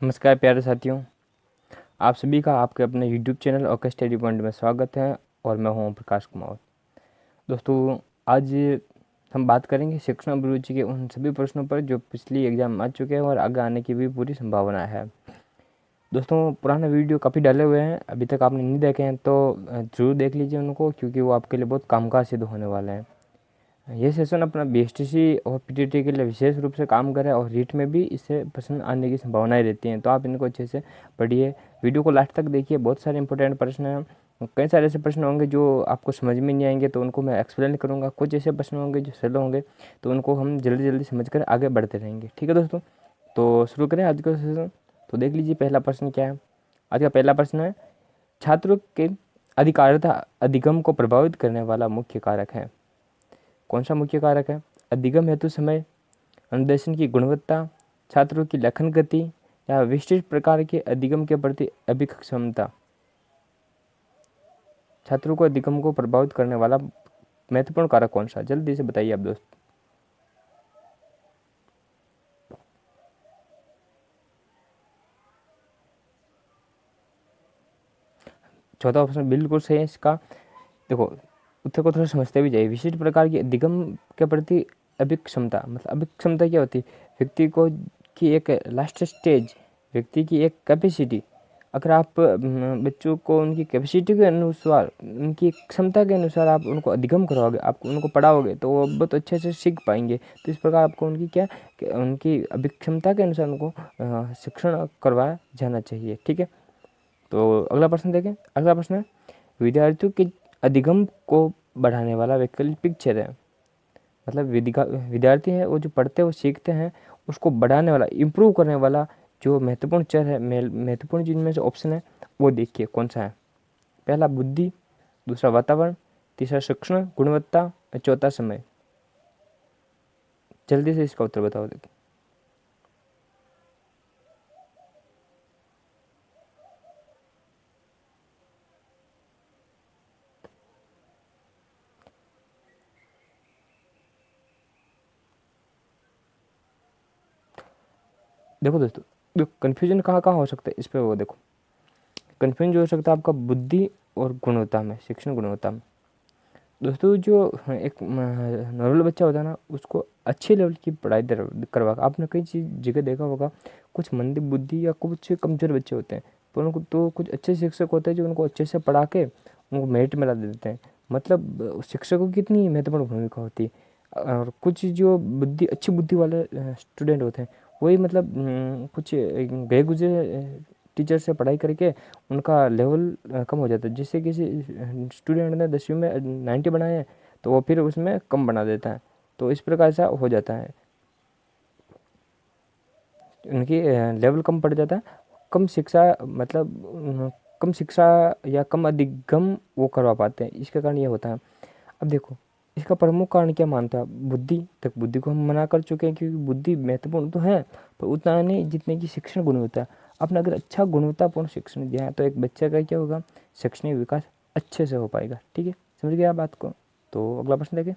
नमस्कार प्यारे साथियों, आप सभी का आपके अपने YouTube channel okay study point में स्वागत है। और मैं हूं प्रकाश कुमार। दोस्तों, आज हम बात करेंगे शिक्षण अभिरुचि के उन सभी प्रश्नों पर जो पिछली एग्जाम में आ चुके हैं और आगे आने की भी पूरी संभावना है। दोस्तों, पुराने वीडियो काफ़ी डाले हुए हैं, अभी तक आपने नहीं देखे हैं तो ज़रूर देख लीजिए उनको, क्योंकि वो आपके लिए बहुत कामकाज सिद्ध होने वाले हैं। ये सेशन अपना बीएसटीसी और पीटीटी के लिए विशेष रूप से काम करे और रीट में भी इससे प्रश्न आने की संभावनाएं रहती हैं, तो आप इनको अच्छे से पढ़िए। वीडियो को लास्ट तक देखिए, बहुत सारे इंपॉर्टेंट प्रश्न हैं। कई सारे ऐसे प्रश्न होंगे जो आपको समझ में नहीं आएंगे, तो उनको मैं एक्सप्लेन करूँगा। कुछ ऐसे प्रश्न होंगे जो सरल होंगे, तो उनको हम जल्दी जल्दी समझ कर आगे बढ़ते रहेंगे। ठीक है दोस्तों, तो शुरू करें आज का सेशन। तो देख लीजिए पहला प्रश्न क्या है। आज का पहला प्रश्न है, छात्रों के अधिकारिता अधिगम को प्रभावित करने वाला मुख्य कारक है। कौन सा मुख्य कारक है? अधिगम हेतु समय, अनुदेशन की गुणवत्ता, छात्रों की लेखन गति या विशिष्ट प्रकार के अधिगम के प्रति अभिक्षमता। छात्रों को अधिगम को प्रभावित करने वाला महत्वपूर्ण कारक कौन सा? जल्दी से बताइए आप दोस्त। चौथा ऑप्शन बिल्कुल सही है इसका। देखो, उत्तर को थोड़ा समझते भी जाइए। विशिष्ट प्रकार की अधिगम के प्रति अभिक्षमता, मतलब अभिक्षमता क्या होती है? व्यक्ति को की एक लास्ट स्टेज, व्यक्ति की एक कैपेसिटी। अगर आप बच्चों को उनकी कैपेसिटी के अनुसार, उनकी क्षमता के अनुसार आप उनको अधिगम करवाओगे, आप उनको पढ़ाओगे, तो वो बहुत अच्छे से सीख पाएंगे। तो इस प्रकार आपको उनकी क्या, उनकी अभिक्षमता के अनुसार उनको शिक्षण करवाया जाना चाहिए। ठीक है, तो अगला प्रश्न देखें। अगला प्रश्न है, विद्यार्थियों के अधिगम को बढ़ाने वाला वैकल्पिक चर है। मतलब विद्यार्थी है, वो जो पढ़ते हैं वो सीखते हैं, उसको बढ़ाने वाला, इम्प्रूव करने वाला जो महत्वपूर्ण चर है, महत्वपूर्ण जिनमें से ऑप्शन है वो देखिए कौन सा है। पहला बुद्धि, दूसरा वातावरण, तीसरा शिक्षण गुणवत्ता और चौथा समय। जल्दी से इसका उत्तर बताओ। देखो दोस्तों, देखो कन्फ्यूजन कहाँ कहाँ हो सकता है इस पर वो देखो। कन्फ्यूजन जो हो सकता है आपका बुद्धि और गुणवत्ता में, शिक्षण गुणवत्ता में। दोस्तों, जो एक नॉर्मल बच्चा होता है ना, उसको अच्छे लेवल की पढ़ाई करवा, आपने कई चीज़ जगह देखा होगा, कुछ मंदी बुद्धि या कुछ कमज़ोर बच्चे होते हैं, पर उनको तो कुछ अच्छे शिक्षक होते हैं जो उनको अच्छे से पढ़ा के उनको मेरिट में ला देते हैं। मतलब शिक्षकों की कितनी महत्वपूर्ण भूमिका होती है। और कुछ जो बुद्धि, अच्छी बुद्धि वाले स्टूडेंट होते हैं, वही मतलब कुछ गए गुजरे टीचर से पढ़ाई करके उनका लेवल कम हो जाता है। जिससे किसी स्टूडेंट ने 10वीं में 90 बनाए हैं, तो वो फिर उसमें कम बना देता है। तो इस प्रकार से हो जाता है, उनकी लेवल कम पड़ जाता है। कम शिक्षा, मतलब कम शिक्षा या कम अधिगम वो करवा पाते हैं, इसके कारण ये होता है। अब देखो, इसका प्रमुख कारण क्या मानता है? बुद्धि। तक बुद्धि को हम मना कर चुके हैं, क्योंकि बुद्धि महत्वपूर्ण तो है, पर उतना नहीं जितने की शिक्षण गुणवत्ता है। आपने अगर अच्छा गुणवत्तापूर्ण शिक्षण दिया है, तो एक बच्चे का क्या होगा, शैक्षणिक विकास अच्छे से हो पाएगा। ठीक है, समझ गया बात को? तो अगला प्रश्न देखें।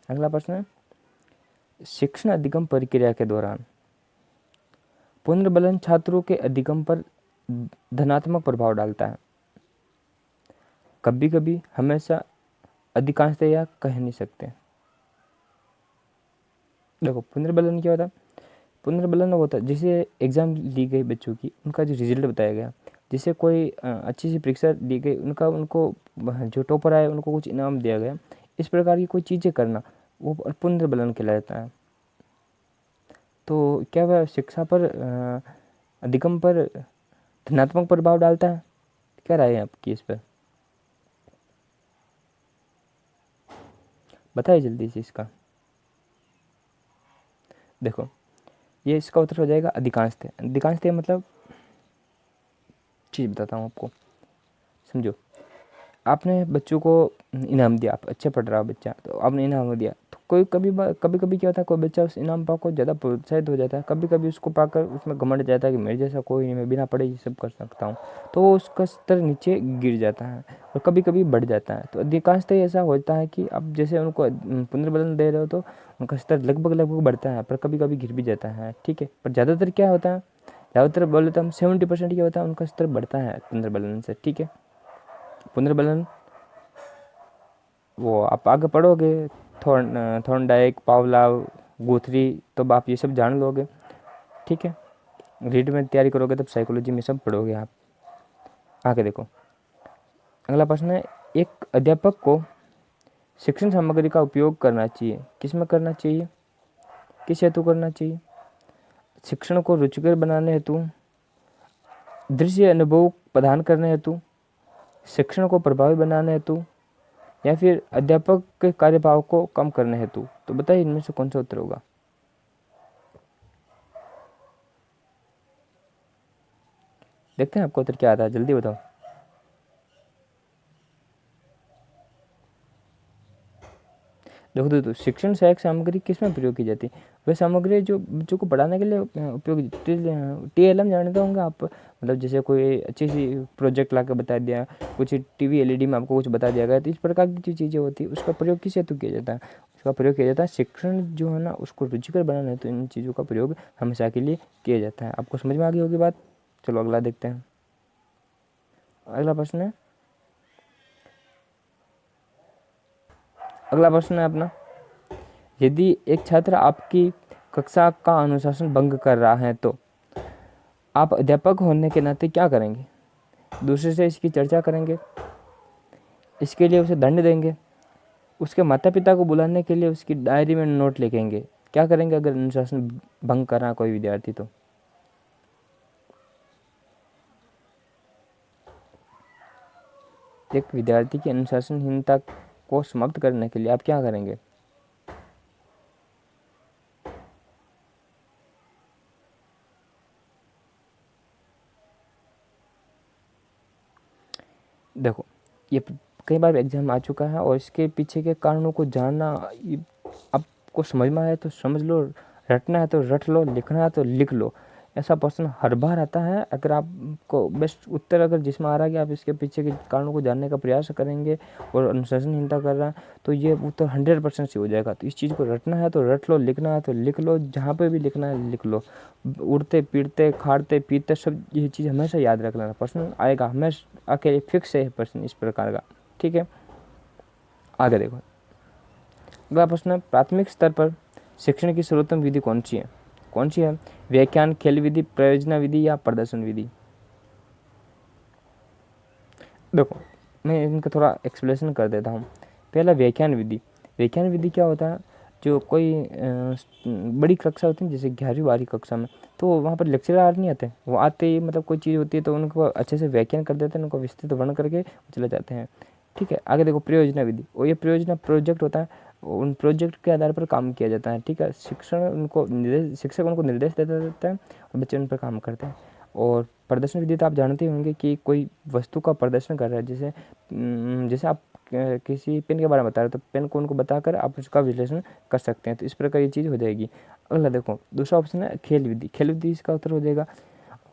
अगला प्रश्न है, शिक्षण अधिगम प्रक्रिया के दौरान पुनर्बलन छात्रों के अधिगम पर धनात्मक प्रभाव डालता है। कभी कभी, हमेशा, अधिकांशतः या कह नहीं सकते। देखो, पुनर्बलन क्या होता है? पुनर्बलन वो होता है जैसे एग्ज़ाम ली गई बच्चों की, उनका जो रिजल्ट बताया गया, जैसे कोई अच्छी सी परीक्षा दी गई, उनका उनको जो टॉपर आए उनको कुछ इनाम दिया गया, इस प्रकार की कोई चीज़ें करना, वो पुनर्बलन कहलाता है। तो क्या वह शिक्षा पर, अधिगम पर धनात्मक प्रभाव डालता है? क्या राय है आपकी इस पर? बताइए जल्दी से इसका। देखो, ये इसका उत्तर हो जाएगा अधिकांशतः। अधिकांशतः मतलब, चीज़ बताता हूँ आपको, समझो। आपने बच्चों को इनाम दिया, आप अच्छे पढ़ रहा हो बच्चा, तो आपने इनाम दिया, तो कोई कभी कभी क्या होता है, कोई बच्चा उस इनाम पाकर ज़्यादा प्रोत्साहित हो जाता है, कभी कभी उसको पाकर उसमें घमंड जाता है कि मेरे जैसा कोई नहीं, मैं बिना पढ़े ये सब कर सकता हूँ, तो वो उसका स्तर नीचे गिर जाता है और कभी कभी बढ़ जाता है। तो अधिकांशतः ऐसा होता है कि आप जैसे उनको पुनर्बलन दे रहे हो, तो उनका स्तर लगभग लगभग बढ़ता है, पर कभी कभी गिर भी जाता है। ठीक है, पर ज़्यादातर क्या होता है, ज़्यादातर बोले तो हम 70% क्या होता है, उनका स्तर बढ़ता है पुनर्बलन से। ठीक है, पुनर्बलन वो आप आगे पढ़ोगे, थॉर्नडाइक, पावलाव, गुथरी, तो आप ये सब जान लोगे। ठीक है, रीड में तैयारी करोगे तब साइकोलॉजी में सब पढ़ोगे आप। आगे देखो, अगला प्रश्न है, एक अध्यापक को शिक्षण सामग्री का उपयोग करना चाहिए, किस में करना चाहिए, किस हेतु करना चाहिए? शिक्षण को रुचिकर बनाने हेतु, दृश्य अनुभव प्रदान करने हेतु, शिक्षण को प्रभावी बनाने हेतु, या फिर अध्यापक के कार्यभाव को कम करने हेतु? तो बताइए इनमें से कौन सा उत्तर होगा। देखते हैं आपका उत्तर क्या आता है, जल्दी बताओ। देखो दोस्तों, शिक्षण सहायक सामग्री किस में प्रयोग की जाती है? वह सामग्री जो बच्चों को पढ़ाने के लिए उपयोग, TLM जानते होंगे आप, मतलब जैसे कोई अच्छी सी प्रोजेक्ट ला के बता दिया, कुछ TV LED में आपको कुछ बता दिया गया, तो इस प्रकार की जो चीज़ें होती है उसका प्रयोग किस हेतु किया जाता है? उसका प्रयोग किया जाता है शिक्षण जो है ना उसको रुचिकर बनाना है, तो इन चीज़ों का प्रयोग हमेशा के लिए किया जाता है। आपको समझ में आ गई होगी बात। चलो अगला देखते हैं। अगला प्रश्न है, अगला प्रश्न है अपना, यदि एक छात्र आपकी कक्षा का अनुशासन भंग कर रहा है तो आप अध्यापक होने के नाते क्या करेंगे? दूसरे से इसकी चर्चा करेंगे, इसके लिए उसे दंड देंगे, उसके माता पिता को बुलाने के लिए उसकी डायरी में नोट लिखेंगे? क्या करेंगे अगर अनुशासन भंग कर रहा कोई विद्यार्थी? तो एक विद्यार्थी की अनुशासनहीनता को समाप्त करने के लिए आप क्या करेंगे? देखो, ये कई बार एग्जाम आ चुका है और इसके पीछे के कारणों को जानना आपको समझ में आए तो समझ लो, रटना है तो रट लो, लिखना है तो लिख लो। ऐसा प्रश्न हर बार आता है। अगर आपको बेस्ट उत्तर अगर जिसमें आ रहा है कि आप इसके पीछे के कारणों को जानने का प्रयास करेंगे और अनुशासनहीनता कर रहा है, तो ये उत्तर 100% से हो जाएगा। तो इस चीज़ को रटना है तो रट लो, लिखना है तो लिख लो, जहाँ पे भी लिखना है लिख लो। उड़ते पीटते खाड़ते पीते सब ये चीज़ हमेशा याद रख लेना, प्रश्न आएगा हमेशा, आके फिक्स है प्रश्न इस प्रकार का। ठीक है, आगे देखो, अगला प्रश्न है, प्राथमिक स्तर पर शिक्षण की सर्वोत्तम विधि कौन सी है? कौन सी है? व्याख्यान, खेल विधि, प्रयोजना विधि या प्रदर्शन विधि? देखो, मैं इनका थोड़ा एक्सप्लेनेशन कर देता हूँ। पहला, व्याख्यान विधि। व्याख्यान विधि क्या होता है? जो कोई बड़ी कक्षा होती है जैसे 11वीं 12वीं कक्षा में, तो वहाँ पर लेक्चरर नहीं आते, वो आते ही मतलब कोई चीज़ होती है तो उनको अच्छे से व्याख्यान कर देते हैं, उनको विस्तृत वर्णन करके चले जाते हैं। ठीक है, आगे देखो, प्रयोजना विधि। और ये प्रयोजना प्रोजेक्ट होता है, उन प्रोजेक्ट के आधार पर काम किया जाता है। ठीक है, शिक्षक उनको निर्देश देता है और बच्चे उन पर काम करते हैं। और प्रदर्शन विधि तो आप जानते होंगे कि कोई वस्तु का प्रदर्शन कर रहा है, जैसे आप किसी पेन के बारे में बता रहे हो तो पेन को उनको बताकर आप उसका विश्लेषण कर सकते हैं। तो इस प्रकार ये चीज़ हो जाएगी। अगला देखो, दूसरा ऑप्शन है खेल विधि। खेल विधि इसका उत्तर हो जाएगा,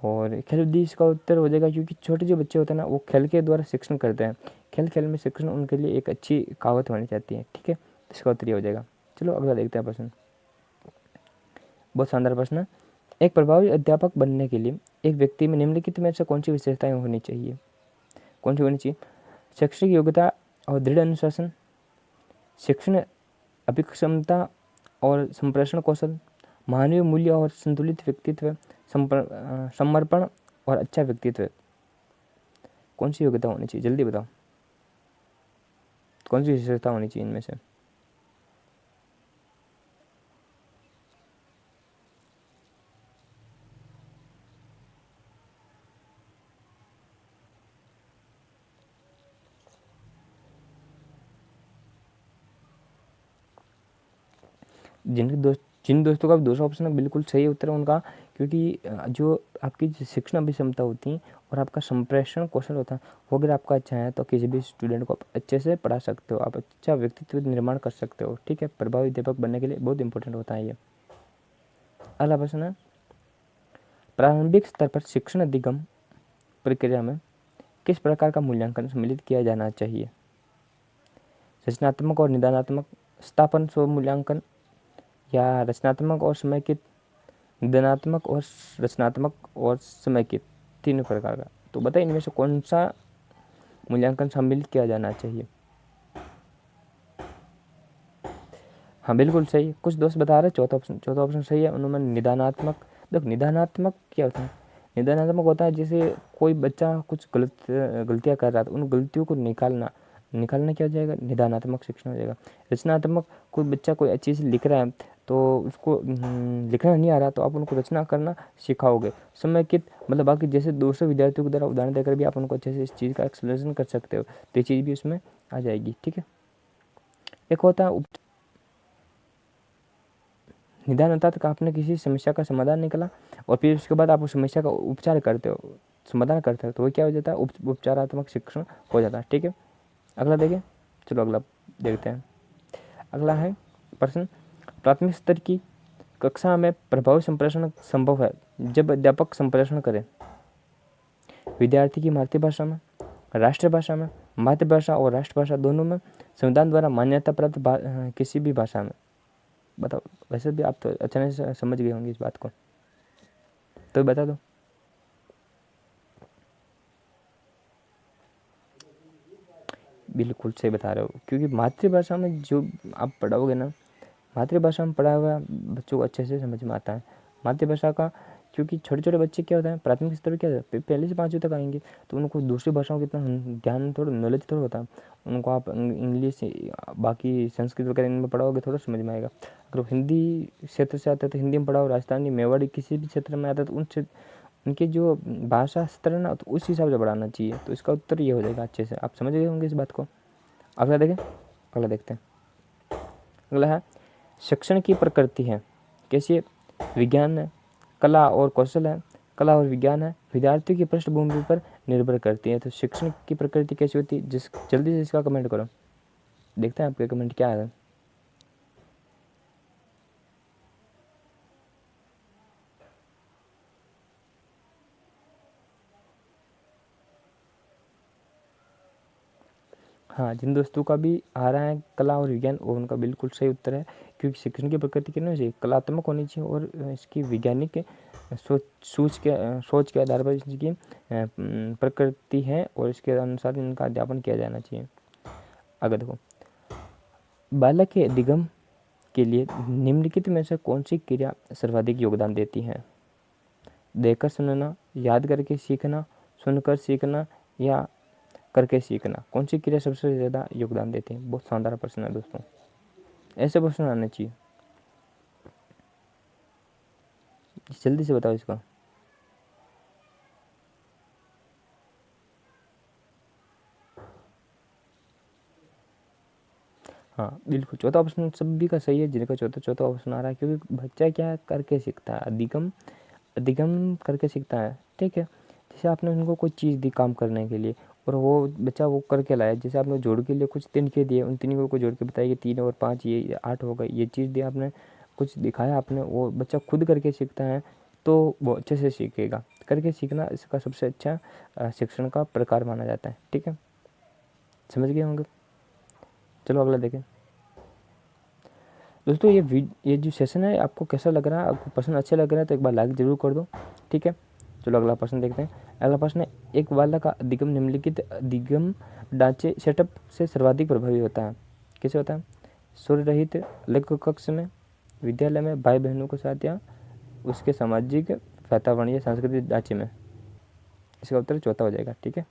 और खेल विधि इसका उत्तर हो जाएगा क्योंकि छोटे जो बच्चे होते हैं ना वो खेल के द्वारा शिक्षण करते हैं। खेल खेल में शिक्षण उनके लिए एक अच्छी कहावत होनी चाहती है। ठीक है, इसका उत्तर ये हो जाएगा। चलो अगला देखते हैं प्रश्न, बहुत शानदार प्रश्न है। एक प्रभावी अध्यापक बनने के लिए एक व्यक्ति में निम्नलिखित में से कौन सी विशेषताएं होनी चाहिए? कौन सी होनी चाहिए? शैक्षणिक योग्यता और दृढ़ अनुशासन, शिक्षण अभिक्षमता और संप्रेषण कौशल, मानवीय मूल्य और संतुलित व्यक्तित्व, समर्पण और अच्छा व्यक्तित्व। कौन सी योग्यता होनी चाहिए, जल्दी बताओ, कौन सी विशेषता होनी चाहिए इनमें से? जिन दोस्तों का दूसरा ऑप्शन है बिल्कुल सही उत्तर है उनका, क्योंकि जो आपकी शिक्षण अभिक्षमता होती है और आपका संप्रेषण कौशल होता है वो अगर आपका अच्छा है तो किसी भी स्टूडेंट को आप अच्छे से पढ़ा सकते हो, आप अच्छा व्यक्तित्व निर्माण कर सकते हो। ठीक है, प्रभावी अध्यापक बनने के लिए बहुत इंपॉर्टेंट होता है ये। अगला प्रश्न है, प्रारंभिक स्तर पर शिक्षण अधिगम प्रक्रिया में किस प्रकार का मूल्यांकन सम्मिलित किया जाना चाहिए? रचनात्मक और निदानात्मक, स्थापन स्व मूल्यांकन, या रचनात्मक और समेकित, निदानात्मक और रचनात्मक और समेकित, तीनों प्रकार का। तो बताइए इनमें से कौन सा मूल्यांकन सम्मिलित किया जाना चाहिए। हाँ बिल्कुल सही, कुछ दोस्त बता रहे चौथा ऑप्शन सही है। उन्होंने निदानात्मक, देखो निदानात्मक क्या होता है, निदानात्मक होता है जैसे कोई बच्चा कुछ गलतियाँ कर रहा था, उन गलतियों को निकालना क्या हो जाएगा, निदानात्मक शिक्षण हो जाएगा। रचनात्मक, कोई बच्चा कोई अच्छी चीज़ लिख रहा है तो उसको लिखना नहीं आ रहा तो आप उनको रचना करना सिखाओगे। समेकित मतलब बाकी जैसे दूसरे विद्यार्थियों के द्वारा उदाहरण देकर भी आप उनको अच्छे से इस चीज़ का एक्सप्लेनेशन कर सकते हो, तो ये चीज़ भी उसमें आ जाएगी। ठीक है, एक होता है निदान, अर्थात आपने किसी समस्या का समाधान निकाला और फिर उसके बाद आप उस समस्या का उपचार करते हो, समाधान करते हो, तो वो क्या हो जाता है, उपचारात्मक शिक्षण हो जाता है। ठीक है, अगला देखें, चलो अगला देखते हैं। अगला है प्रश्न, प्राथमिक स्तर की कक्षा में प्रभावी संप्रेषण संभव है जब अध्यापक संप्रेषण करें विद्यार्थी की मातृभाषा में, राष्ट्रभाषा में, मातृभाषा और राष्ट्रभाषा दोनों में, संविधान द्वारा मान्यता प्राप्त किसी भी भाषा में। बताओ, वैसे भी आप तो अचानक से समझ गए होंगे इस बात को, तो बता दो। बिल्कुल सही बता रहे हो, क्योंकि मातृभाषा में जो आप पढ़ाओगे ना, मातृभाषा में पढ़ा हुआ बच्चों को अच्छे से समझ में आता है मातृभाषा का। क्योंकि छोटे छोटे बच्चे क्या होता है, प्राथमिक स्तर पर क्या होता है, पहले से 5वीं तक आएंगे तो उनको दूसरी भाषाओं का इतना ध्यान थोड़ा नॉलेज थोड़ा होता है। उनको आप इंग्लिश बाकी संस्कृत वगैरह इनमें पढ़ाओगे थोड़ा समझ में आएगा। अगर हिंदी क्षेत्र से आता है तो हिंदी में पढ़ाओ, राजस्थानी मेवाड़ी किसी भी क्षेत्र में आता है तो उनके जो भाषा स्तर है ना, तो उस हिसाब से बढ़ाना चाहिए। तो इसका उत्तर ये हो जाएगा, अच्छे से आप समझ गए होंगे इस बात को। अगला देखें, अगला देखते हैं। अगला है शिक्षण की प्रकृति है कैसी है, विज्ञान है, कला और कौशल है, कला और विज्ञान है, विद्यार्थियों की पृष्ठभूमि पर निर्भर करती है। तो शिक्षण की प्रकृति कैसी होती है, जल्दी से इसका कमेंट करो, देखते हैं आपके कमेंट क्या है। हाँ, जिन दोस्तों का भी आ रहा है कला और विज्ञान, वो उनका बिल्कुल सही उत्तर है। क्योंकि शिक्षण की प्रकृति क्या होनी चाहिए, कलात्मक होनी चाहिए और इसकी वैज्ञानिक सोच के आधार पर इसकी प्रकृति है और इसके अनुसार इनका अध्यापन किया जाना चाहिए। अगर देखो, बालक के अधिगम के लिए निम्नलिखित में से कौन सी क्रिया सर्वाधिक योगदान देती है, देखकर सुनना, याद करके सीखना, सुनकर सीखना या करके सीखना, कौन सी क्रिया सबसे ज़्यादा योगदान देती है। बहुत शानदार प्रश्न है दोस्तों, ऐसे प्रश्न आने चाहिए, जल्दी से बताओ इसका। हाँ बिल्कुल, चौथा ऑप्शन सभी का सही है जिनका चौथा ऑप्शन आ रहा है। क्योंकि बच्चा क्या करके सीखता है, अधिगम अधिगम करके सीखता है। ठीक है, जैसे आपने उनको कोई चीज़ दी काम करने के लिए और वो बच्चा वो करके लाया, जैसे आपने जोड़ के लिए कुछ तिनके दिए, उन तिनकों को जोड़ के बताया कि 3 और 5 ये 8 हो गए, ये चीज़ दी आपने, कुछ दिखाया आपने, वो बच्चा खुद करके सीखता है तो वो अच्छे से सीखेगा। करके सीखना इसका सबसे अच्छा शिक्षण का प्रकार माना जाता है। ठीक है, समझ गए होंगे। चलो अगला देखें दोस्तों। ये जो सेशन है आपको कैसा लग रहा है, आपको पसंद अच्छा लग रहा है तो एक बार लाइक ज़रूर कर दो। ठीक है, चलो अगला प्रश्न देखते हैं। अगला प्रश्न है, एक बालक का अधिगम निम्नलिखित अधिगम ढांचे सेटअप से सर्वाधिक प्रभावी होता है, कैसे होता है, सूर्य रहित अलग कक्ष में, विद्यालय में, भाई बहनों के साथ या उसके सामाजिक वातावरण या सांस्कृतिक ढांचे में। इसका उत्तर चौथा हो जाएगा। ठीक है,